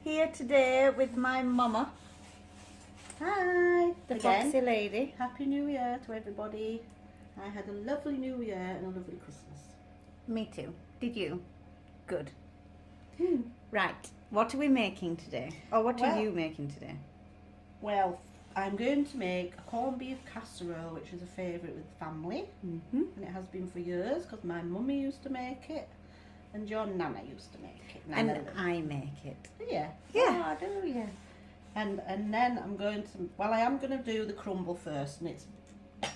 here today with my mama. Hi, The again. Foxy Lady. Happy New Year to everybody. I had a lovely New Year and a lovely Christmas. Me too. Did you? Good. Right, what are we making today? Or what are Well- you making today? Well, I'm going to make a corned beef casserole, which is a favourite with the family. Mm-hmm. And it has been for years because my mummy used to make it and your nana used to make it. And Nana, I make it. yeah. Yeah. Oh, do you? And then I'm going to, well, I am going to do the crumble first, and it's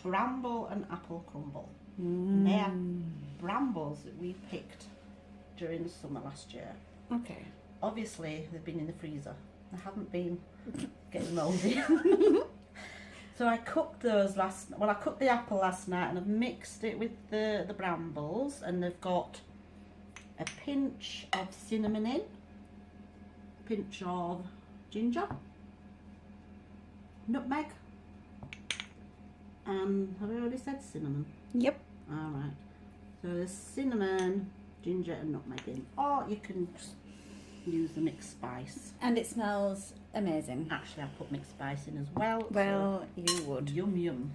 bramble and apple crumble. And they are brambles that we picked during the summer last year. Okay. Obviously, they've been in the freezer. They haven't been getting mouldy. So I cooked those I cooked the apple last night and I've mixed it with the brambles, and they've got a pinch of cinnamon in, a pinch of ginger, nutmeg, and have I already said cinnamon? Yep. Alright, so there's cinnamon, ginger and nutmeg in, or you can just use the mixed spice. And it smells amazing. Actually, I put mixed spice in as well. Well, you would. Yum yum.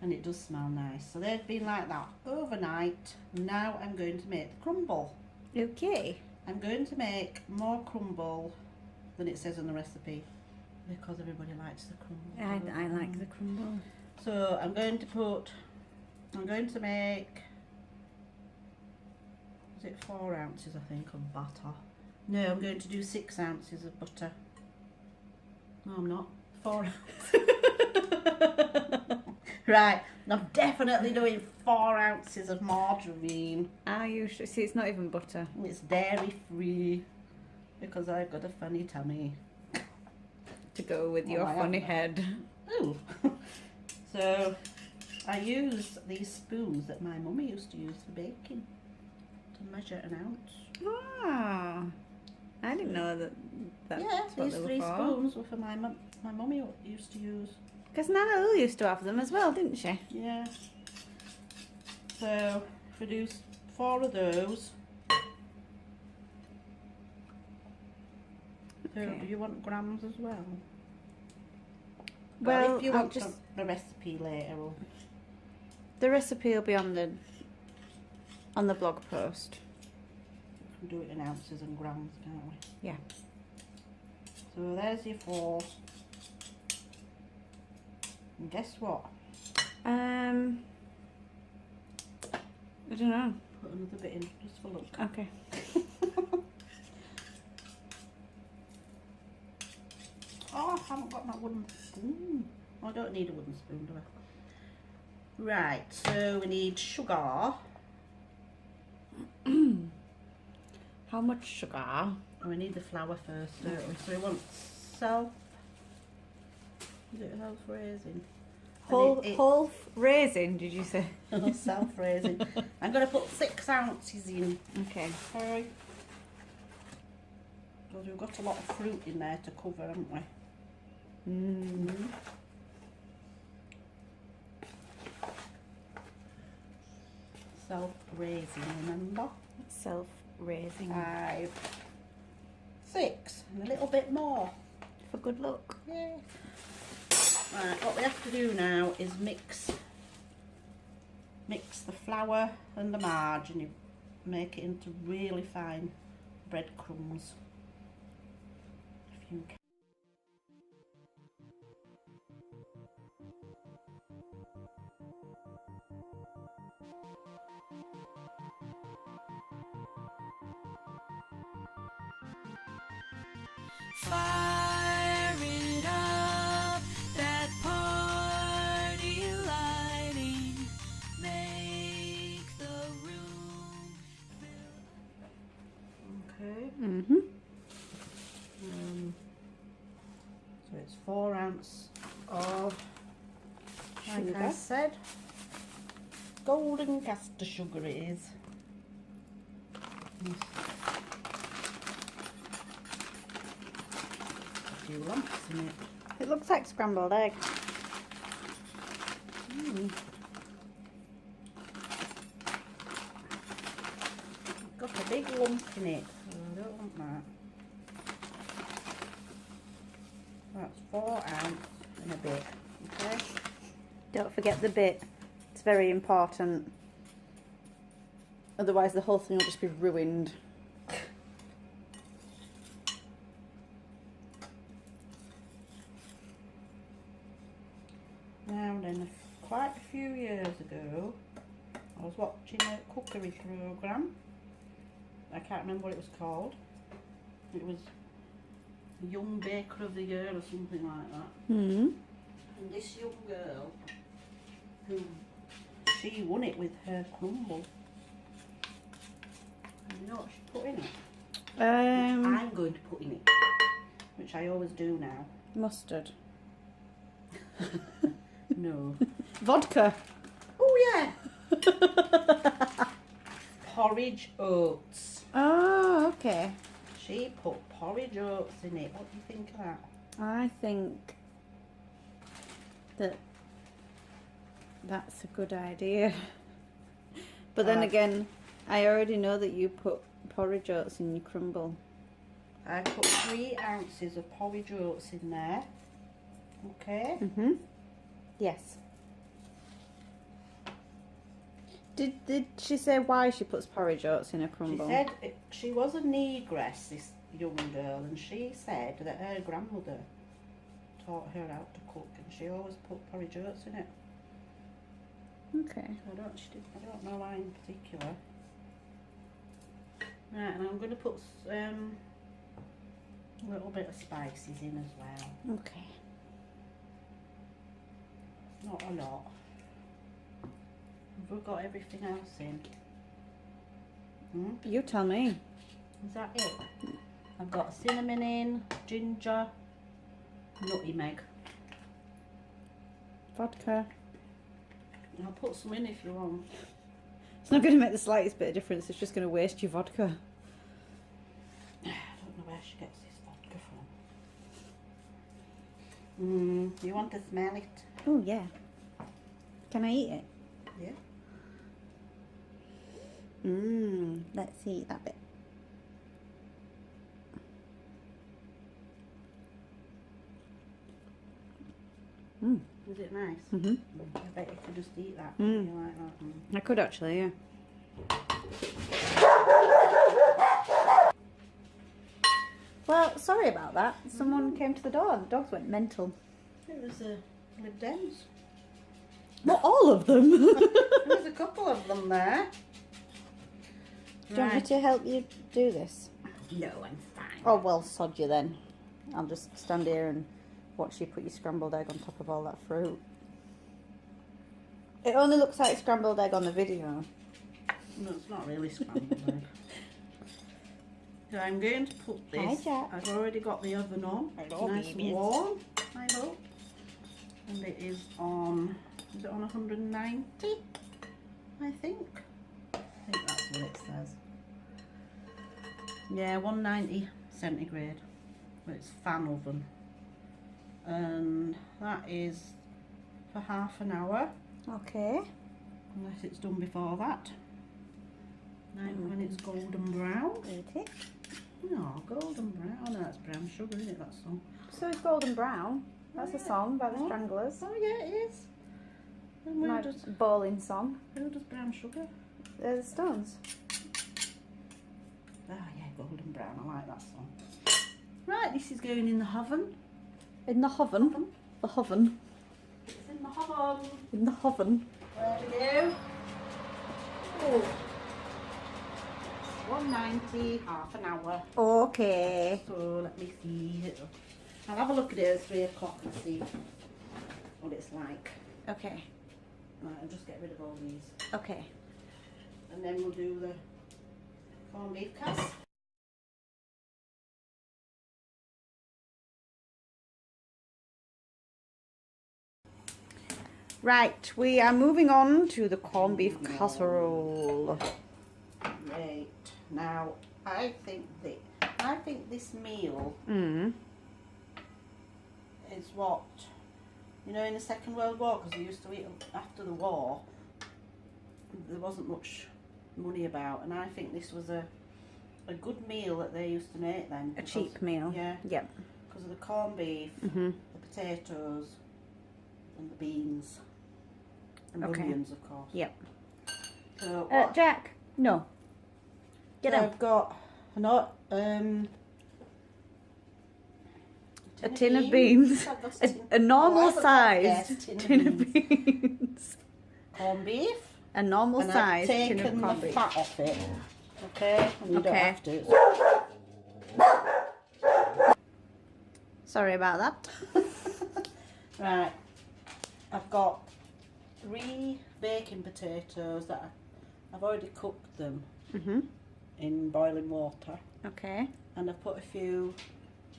And it does smell nice. So they've been like that overnight. Now I'm going to make the crumble. Okay. I'm going to make more crumble than it says on the recipe because everybody likes the crumble. I like the crumble. So I'm going to make, is it 4 ounces I think of butter? No, I'm going to do 6 ounces of butter. No, I'm not. 4 ounces. Right, I'm definitely doing 4 ounces of margarine. Are you sure? See, it's not even butter. It's dairy free because I've got a funny tummy. To go with your I funny have. head. Ooh. So I use these spoons that my mummy used to use for baking to measure an ounce. Ah, I didn't know that's Yeah, what these they were 3 for. spoons were for my mummy used to use. Because Nana Lou used to have them as well, didn't she? Yeah. So if we do 4 of those. So Okay. do you want grams as well? Well, if you I'll want just the recipe later, the recipe will be on the blog post. we can do it in ounces and grams, can't we? Yeah. So there's your 4. And guess what? I don't know. Put another bit in just for look. Okay. Oh, I haven't got my wooden spoon. I don't need a wooden spoon, do I? Right, so we need sugar. How much sugar? And we need the flour first, don't we? So we want is it self-raising? Whole raisin, did you say? Self-raising. I'm going to put 6 ounces in. Okay. Okay. Because we've got a lot of fruit in there to cover, haven't we? Self-raising, remember? Self-raising. 5, 6, and a little bit more. For good luck. Yeah. Right, what we have to do now is mix the flour and the margarine, and you make it into really fine breadcrumbs. If you can. Fire it up, that party lighting, make the room Okay. Mm-hmm. So it's 4 ounces of, like Sugar. I said, golden caster sugar it is. A few lumps in it. It looks like scrambled egg. Got a big lump in it. Oh, I don't want that. 4 ounce and a bit. Okay. Don't forget the bit. It's very important. Otherwise the whole thing will just be ruined. Now then, quite a few years ago, I was watching a cookery programme. I can't remember what it was called. It was Young Baker of the Year or something like that. Mm. And this young girl, she won it with her crumble. And you know what she put in it? I'm going to put in it, which I always do now. Mustard. No. Vodka. Oh yeah. Porridge oats. Oh, okay. She put porridge oats in it. What do you think of that? I think that that's a good idea. But then again, I already know that you put porridge oats in your crumble. I put 3 ounces of porridge oats in there. Okay. Mm-hmm. Yes. Did she say why she puts porridge oats in a crumble? She said she was a negress, this young girl, and she said that her grandmother taught her how to cook, and she always put porridge oats in it. Okay. I don't know why in particular. Right, and I'm going to put a little bit of spices in as well. Okay. Not a lot. We've got everything else in. You tell me. Is that it? I've got cinnamon in, ginger, nutmeg. Vodka. I'll put some in if you want. It's not going to make the slightest bit of difference. It's just going to waste your vodka. I don't know where she gets this vodka from. You want to smell it? Oh, yeah. Can I eat it? Yeah. Let's eat that bit. Is it nice? Mm-hmm. I bet you could just eat that. Mm. You like that? I could actually, yeah. Well, sorry about that. Someone came to the door. The dogs went mental. It was Lib Dems. Not all of them. There was a couple of them there. Do you want me to help you do this? No, I'm fine. Oh, well, sod you then. I'll just stand here and watch you put your scrambled egg on top of all that fruit. It only looks like scrambled egg on the video. No, it's not really scrambled egg. So I'm going to put this. Hi, Jack. I've already got the oven on. Hello, nice babies. and warm, I hope. And it is on 190? I think that's what it says. Yeah, 190 centigrade. But it's fan oven. And that is for half an hour. Okay. Unless it's done before that. Now when it's golden brown. Eat it. No, golden brown. No, that's brown sugar, isn't it, that song? So it's golden brown. That's a song by the Stranglers. Oh yeah, it is. And My bowling song. who does brown sugar? They're the Stones. Ah yeah, golden brown. I like that song. Right, this is going in the oven. In the oven. The oven. It's in the oven. In the oven. There we go. Oh. 190, half an hour. Okay. So let me see. I'll have a look at it at 3 o'clock and see what it's like. Okay. Right, I'll just get rid of all these. Okay. And then we'll do the corned beef casserole. Right, we are moving on to the corned beef casserole. Right. Now, I think this meal is what, you know, in the Second World War, because they used to eat them after the war, there wasn't much money about, and I think this was a good meal that they used to make then. A cheap meal. Yeah. Yep. Because of the corned beef, the potatoes and the beans and Okay. onions, of course. Yep. So Jack, no. Get so out. I've got A tin of beans. I've got A normal Oh, I forgot, yes, sized tin of beans. corned beef. A normal And I've sized tin taken of corned the beef. fat off it. Okay, and you don't Okay. have to. Sorry about that. Right, I've got 3 baking potatoes that I've already cooked them in boiling water, Okay. and I've put a few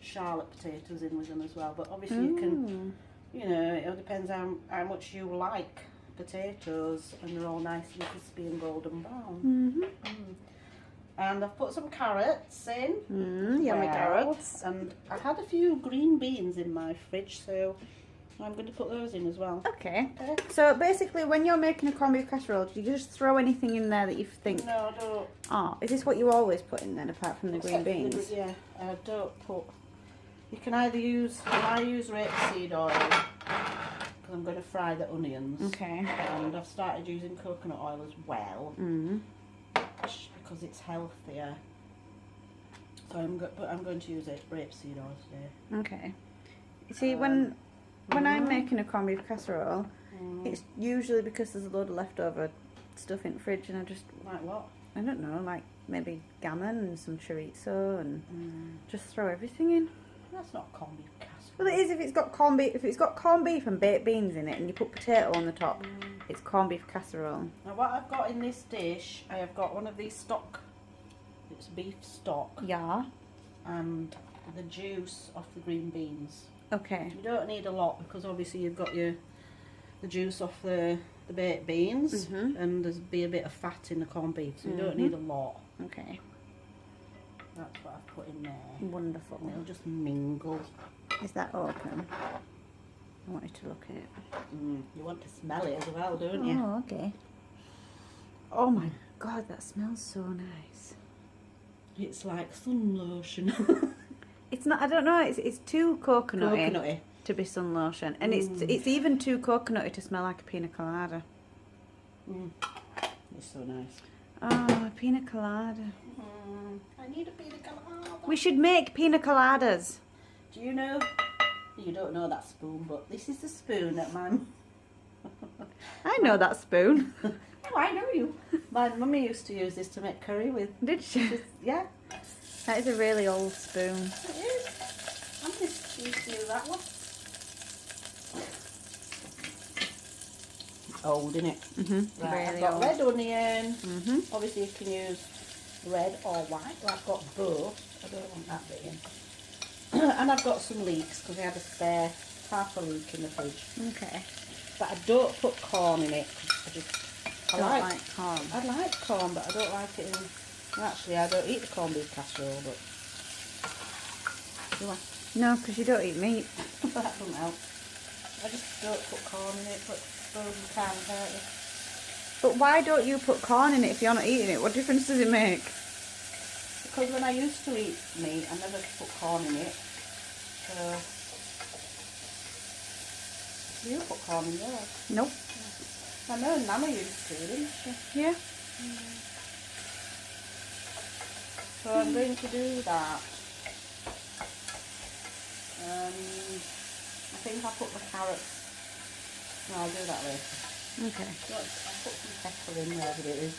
Charlotte potatoes in with them as well. But obviously you can, you know, it all depends how much you like potatoes, and they're all nice and crispy and golden brown. And I've put some carrots in. Yummy Well, carrots. And I had a few green beans in my fridge, so I'm going to put those in as well. Okay. Okay. So basically, when you're making a corned beef casserole, do you just throw anything in there that you think, No, I don't. oh, is this what you always put in then, apart from the green beans? Yeah, I don't put. You can either use. I use rapeseed oil because I'm going to fry the onions. Okay. And I've started using coconut oil as well because it's healthier. So I'm going to use rapeseed oil today. Okay. You see, when I'm making a corned beef casserole, it's usually because there's a load of leftover stuff in the fridge, and I just, Like what? I don't know, like maybe gammon and some chorizo, and just throw everything in. That's not corned beef casserole. Well, it is if it's got corned beef. If it's got corned beef and baked beans in it, and you put potato on the top, it's corned beef casserole. Now what I've got in this dish, I have got one of these stock. It's beef stock Yeah. and the juice off the green beans. Okay. You don't need a lot because obviously you've got the juice off the baked beans and there's be a bit of fat in the corned beef, so you don't need a lot. Okay. That's what I've put in there. Wonderful. It'll just mingle. Is that open? I want you to look at it. You want to smell it as well, don't you? Oh, okay. Oh my God, that smells so nice. It's like sun lotion. It's not. I don't know. It's too coconutty, Coconutty. to be sun lotion, and it's even too coconutty to smell like a pina colada. It's so nice. Oh, pina colada. I need a pina colada. We should make pina coladas. Do you know? You don't know that spoon, but this is the spoon that my I know that spoon. Oh, I know you. My mummy used to use this to make curry with. Did she? Yeah, That is a really old spoon. it is. I'm just used to use that one. Old, isn't it? Right, I've Really got old. red onion. Obviously, you can use red or white. Well, I've got both. I don't want that bit in. And I've got some leeks because I had a spare half a leek in the fridge. Okay. But I don't put corn in it. 'Cause I Don't like like corn. I like corn, but I don't like it in. Well, actually, I don't eat the corned beef casserole, but do I? No, because you don't eat meat. That doesn't help. I just don't put corn in it, but suppose you can, can't you? But why don't you put corn in it if you're not eating it? What difference does it make? Because when I used to eat meat, I never put corn in it. So you put corn in yours. Nope. I know Nana used to, didn't she? Yeah. So I'm going to do that. I think I'll put the carrots. No, I'll do that later. Okay. I'll put some pepper in wherever it is.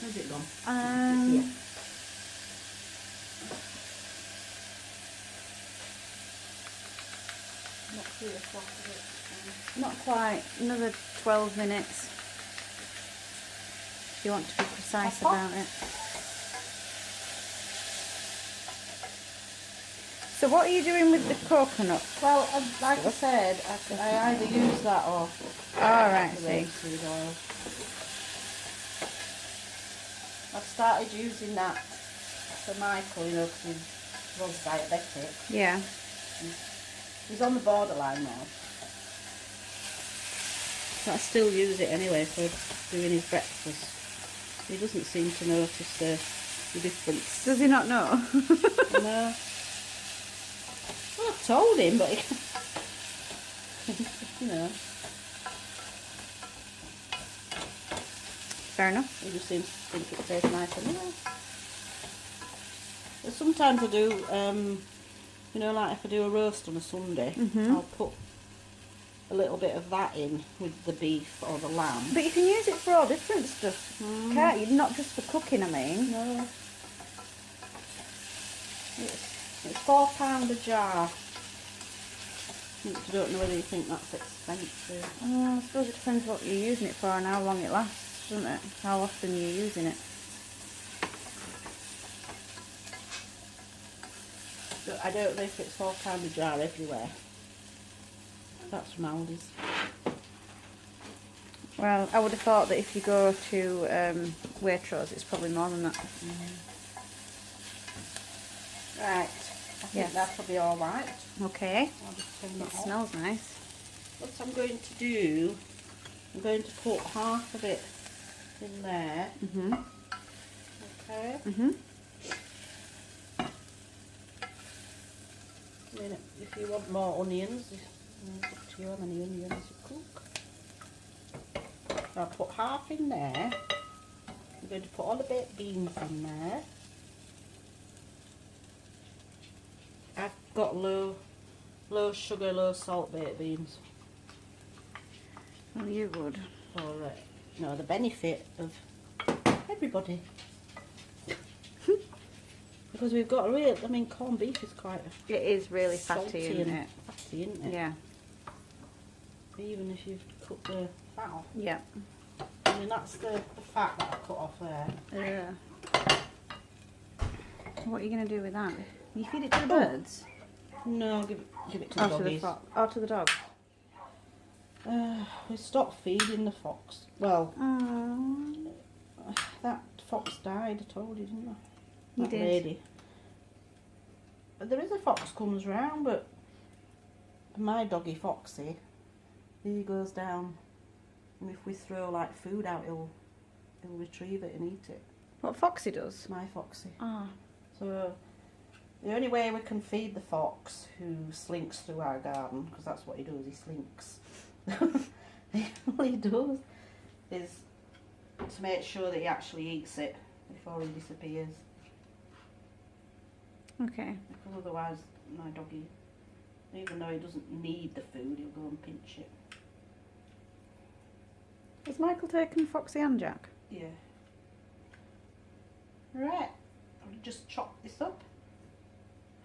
Where's it gone? Um. Here. Not 3 o'clock, is it? Not quite. Another 12 minutes. If you want to be precise Papa? about it. So what are you doing with the coconut? Well, like I said, I either use that or Alright, the see. rapeseed oil. I've started using that for Michael, you know, because he was diabetic. Yeah. He's on the borderline now. But I still use it anyway for doing his breakfast. He doesn't seem to notice the difference. Does he not know? No. Well, I've told him, but You know, Fair enough. he just seems to think it tastes nice anyway. But sometimes I do, you know, like if I do a roast on a Sunday, I'll put a little bit of that in with the beef or the lamb. But you can use it for all different stuff, can't you? Not just for cooking, I mean. No. It's £4 a jar. I don't know whether you think that's expensive. Oh, I suppose it depends what you're using it for and how long it lasts, doesn't it? How often you're using it. But I don't know if it's £4 a jar everywhere. That's from Aldi's. Well, I would have thought that if you go to Waitrose, it's probably more than that. Right. I think Yes. that'll be alright. Okay. I'll just turn It that off. smells nice. What I'm going to do, I'm going to put half of it in there. Okay. I mean, if you want more onions, it's up to you how many onions you cook. I'll put half in there. I'm going to put all the baked beans in there. I've got low sugar, low salt baked beans. Well, you would. For the benefit of everybody. Because we've got corned beef is quite It is really fatty, salty isn't and it? fatty, isn't it? Yeah. Even if you've cut the fat off. Yeah. I mean, that's the fat that I cut off there. Yeah. What are you going to do with that? You feed it to the birds? No, give it to the Or to the doggies. fox? Or to the dog? We stopped feeding the fox. Well, Aww. that fox died, I told you, didn't I? You That did. lady. But there is a fox comes round, but my doggy Foxy, he goes down, and if we throw like food out, he'll retrieve it and eat it. What Foxy does? My Foxy. Ah. So the only way we can feed the fox who slinks through our garden, because that's what he does, he slinks. All he does is to make sure that he actually eats it before he disappears. Okay. Because otherwise, my doggy, even though he doesn't need the food, he'll go and pinch it. Has Michael taken Foxy and Jack? Yeah. Right. I'll just chop this up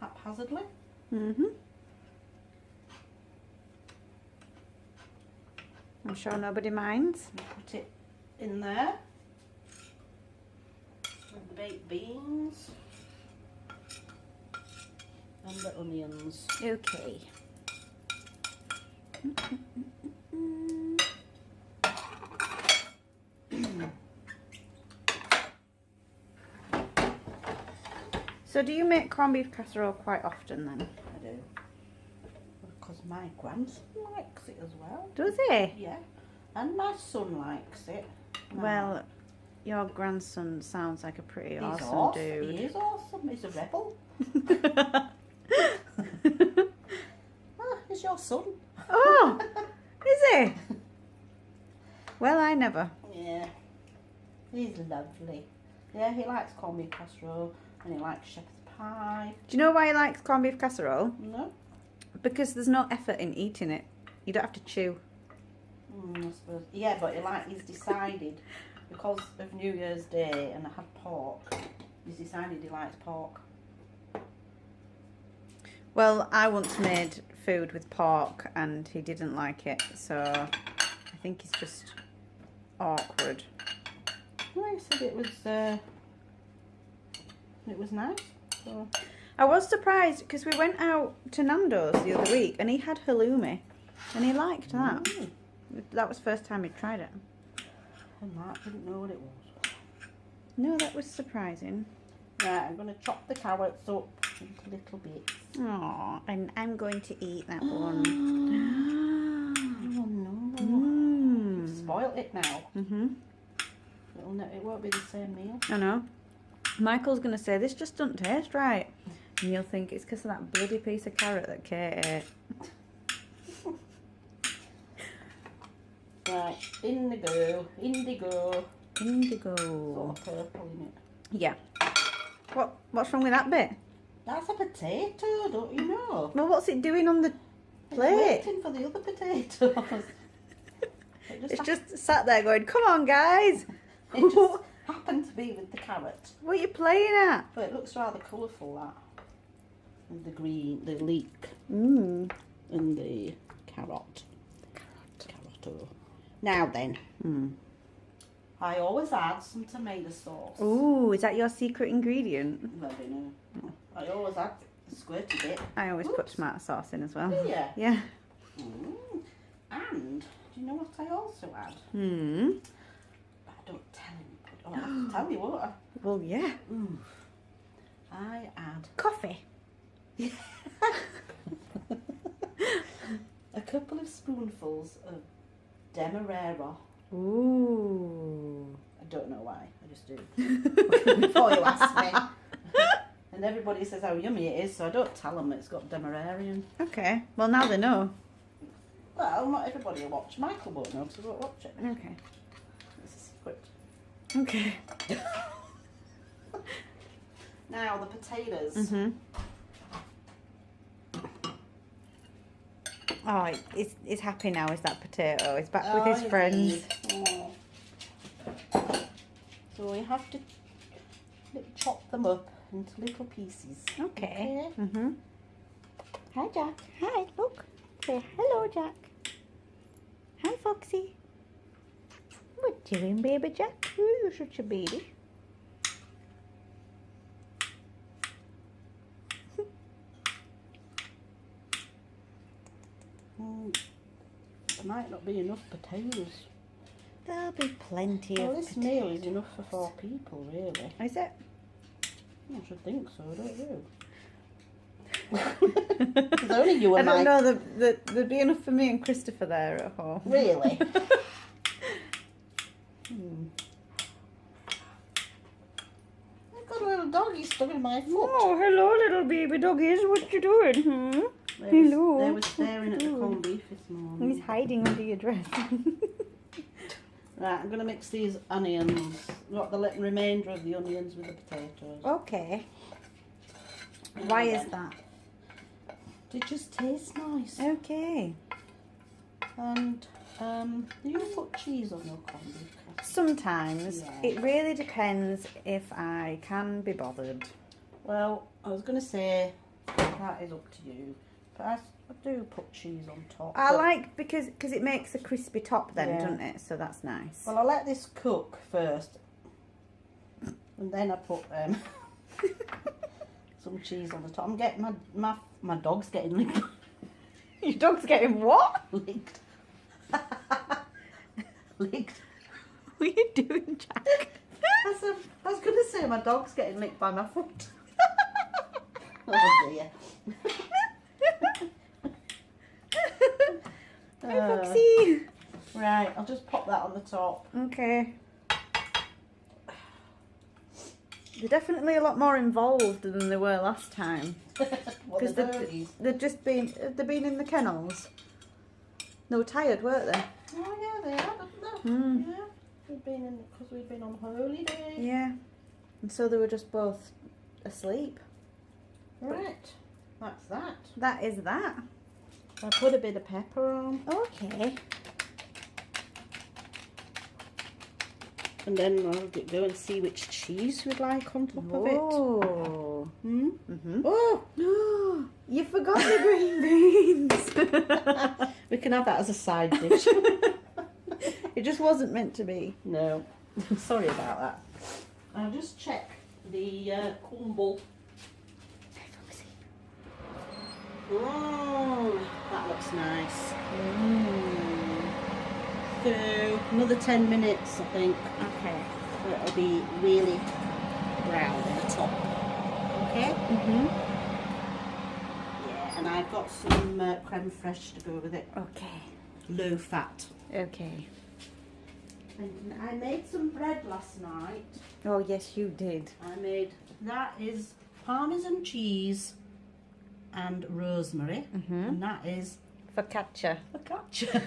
haphazardly. I'm sure nobody minds. And put it in there. With the baked beans. And the onions. Okay. So do you make corned beef casserole quite often then? I do. Because my grandson likes it as well. Does he? Yeah. And my son likes it. Well, your grandson sounds like a pretty He's awesome dude. He is awesome. He's a rebel. He's your son. Oh, is he? Well, I never. Yeah. He's lovely. Yeah, he likes corned beef casserole and he likes shepherd's pie. Do you know why he likes corned beef casserole? No? Because there's no effort in eating it. You don't have to chew. I suppose. Yeah, but he's decided, because of New Year's Day and I had pork, he's decided he likes pork. Well, I once made food with pork and he didn't like it, so I think he's just awkward. Well, he said it was nice. So. I was surprised because we went out to Nando's the other week and he had halloumi and he liked that. Mm. That was the first time he'd tried it. And Mark didn't know what it was. No, that was surprising. Right, I'm going to chop the carrots up into little bits. Oh, and I'm going to eat that one. Oh no. Mmm. Spoiled it now. Mhm. It won't be the same meal. I know. Michael's going to say, this just doesn't taste right. And you'll think it's because of that bloody piece of carrot that Kate ate. Right, indigo. Indigo. Sort of purple in it. Yeah. What's wrong with that bit? That's a potato, don't you know? Well, what's it doing on the plate? It's waiting for the other potatoes. It's just sat there going, come on, guys. It just happened to be with the carrot. What are you playing at? But it looks rather colourful, that. And the green, the leek, Mmm. and the carrot. Carrot. Now then, I always add some tomato sauce. Ooh, is that your secret ingredient? Well, I don't know. I always add a squirty bit. I always put tomato sauce in as well. Do you? Yeah. And do you know what I also add? I don't tell anybody. Oh, I have to tell you what. Well, yeah. I add Coffee. a couple of spoonfuls of demerara. Ooh. I don't know why. I just do. Before you ask me. And everybody says how yummy it is, so I don't tell them it's got demerara in. Okay. Well, now they know. Well, not everybody will watch. Michael won't know because he won't watch it. Okay. It's a secret. Okay. Now, the potatoes. Mhm. Oh, it's happy now. Is that potato? He's back with his friends. Oh. So we have to chop them up into little pieces. Okay. Mhm. Hi, Jack. Hi. Look. Say hello, Jack. Hi, Foxy. What you doing, baby Jack? Oh, you're such a baby. There might not be enough potatoes. There'll be plenty Well, of this potatoes. meal is enough for 4 people, really. Is it? I should think so, don't you? There's only you I and don't Mike. know. There'd be enough for me and Christopher there at home. Really? I've got a little doggy stuck in my foot. Oh, hello, little baby doggies. What you doing? Hello. They were staring at the corned beef this morning. He's hiding under your dress. Right, I'm going to mix these onions. What the remainder of the onions with the potatoes. Okay. Why is that? They just taste nice. Okay. And do you put cheese on your corned beef casserole? Sometimes. Yeah. It really depends if I can be bothered. Well, I was going to say that is up to you, but I do put cheese on top. I but- like because it makes a crispy top then, Yeah. doesn't it? So that's nice. Well, I let this cook first, and then I put some cheese on the top. I'm getting my dog's getting licked. Your dog's getting what? licked. Licked. What are you doing, Jack? I was going to say my dog's getting licked by my foot. Oh dear. Hi, Foxy. Right, I'll just pop that on the top. Okay. They're definitely a lot more involved than they were last time. What Because the birdies? they've been in the kennels. They were tired, weren't they? Oh yeah, they are, haven't they? Mm. Yeah. Because we've been on holiday. Yeah. And so they were just both asleep. Right, that's that. That is that. I put a bit of pepper on. Okay. And then I'll go and see which cheese we'd like on top of it. Oh. Hmm? Mm-hmm. Oh! No, you forgot the green beans. We can have that as a side dish. It just wasn't meant to be. No. Sorry about that. I'll just check the crumble. Hey, Foxy. Oh, that looks nice. So, another 10 minutes, I think. Okay. So it'll be really brown on the top. Okay? Mhm. Yeah, and I've got some creme fraiche to go with it. Okay. Low fat. Okay. And I made some bread last night. Oh yes, you did. That is Parmesan cheese and rosemary. Mhm. And that is Focaccia. focaccia.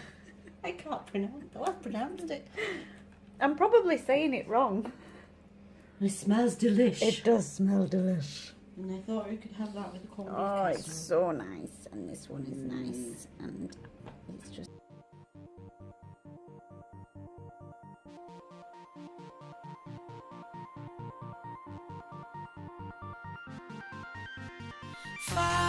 I can't pronounce it. I've pronounced it. I'm probably saying it wrong. It smells delish. It does smell delish. And I thought we could have that with the corned beef Oh, it's casserole. so nice. And this one is nice. And it's just... Fire